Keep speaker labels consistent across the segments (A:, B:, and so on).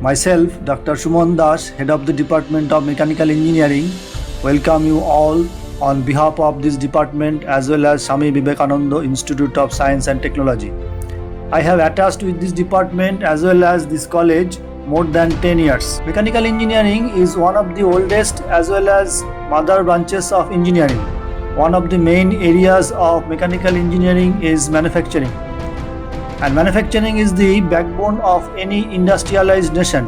A: Myself, Dr. Shumon Das, Head of the Department of Mechanical Engineering, welcome you all on behalf of this department as well as Swami Vivekananda Institute of Science and Technology. I have attached with this department as well as this college more than 10 years. Mechanical engineering is one of the oldest as well as mother branches of engineering. One of the main areas of mechanical engineering is manufacturing. And manufacturing is the backbone of any industrialized nation.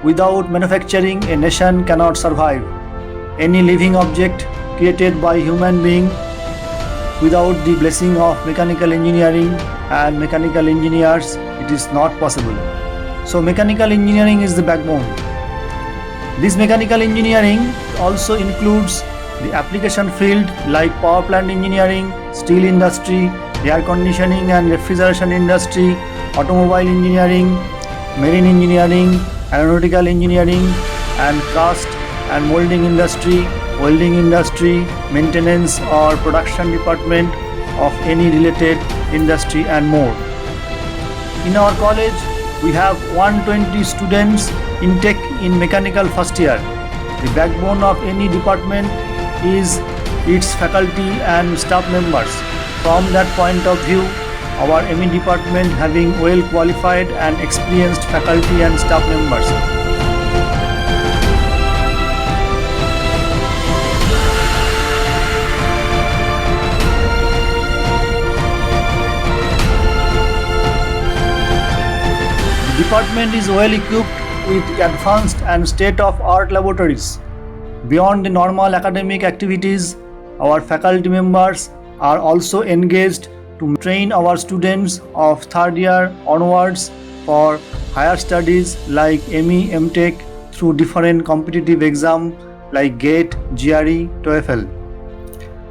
A: Without manufacturing, a nation cannot survive. Any living object created by human being without the blessing of mechanical engineering and mechanical engineers, it is not possible. So mechanical engineering is the backbone. This mechanical engineering also includes the application field like power plant engineering, steel industry, air conditioning and refrigeration industry, automobile engineering, marine engineering, aeronautical engineering, and cast and molding industry, welding industry, maintenance or production department of any related industry and more. In our college, we have 120 students intake in mechanical first year. The backbone of any department is its faculty and staff members. From that point of view, our ME department having well qualified and experienced faculty and staff members. The department is well equipped with advanced and state-of-art laboratories. Beyond the normal academic activities, our faculty members are also engaged to train our students of third year onwards for higher studies like ME, MTech through different competitive exams like GATE, GRE, TOEFL.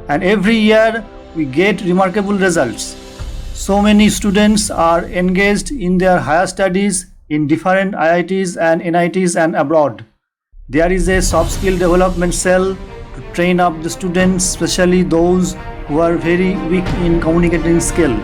A: And every year we get remarkable results. So many students are engaged in their higher studies in different IITs and NITs and abroad. There is a soft skill development cell to train up the students, especially those who are very weak in communicating skill.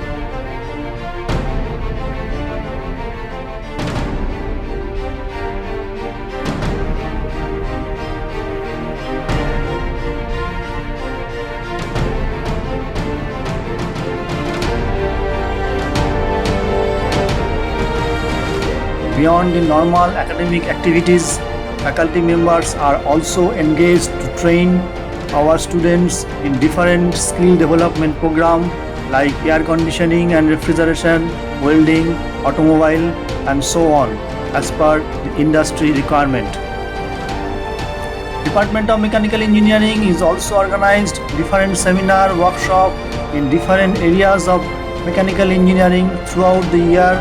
A: Beyond the normal academic activities, faculty members are also engaged to train our students in different skill development programs like air conditioning and refrigeration, welding, automobile, and so on as per the industry requirement. Department of Mechanical Engineering is also organized different seminar, workshop in different areas of mechanical engineering throughout the year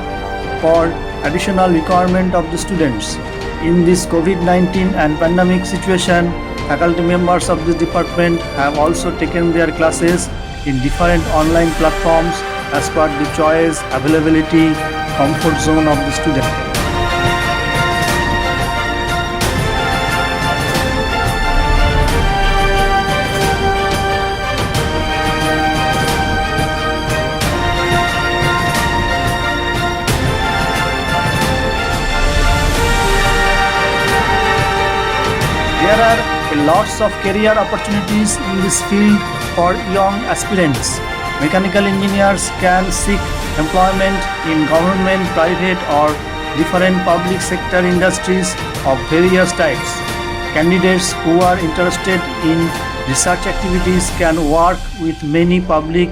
A: for additional requirement of the students. In this COVID-19 and pandemic situation, faculty members of this department have also taken their classes in different online platforms as per the choice, availability, comfort zone of the student. There are lots of career opportunities in this field for young aspirants. Mechanical engineers can seek employment in government, private or different public sector industries of various types. Candidates who are interested in research activities can work with many public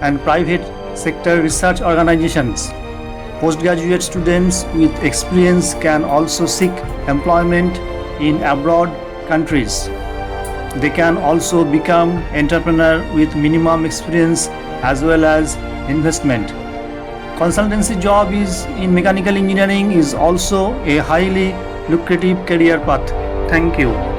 A: and private sector research organizations. Postgraduate students with experience can also seek employment in abroad countries. They can also become entrepreneur with minimum experience as well as investment. Consultancy job is in mechanical engineering is also a highly lucrative career path. Thank you.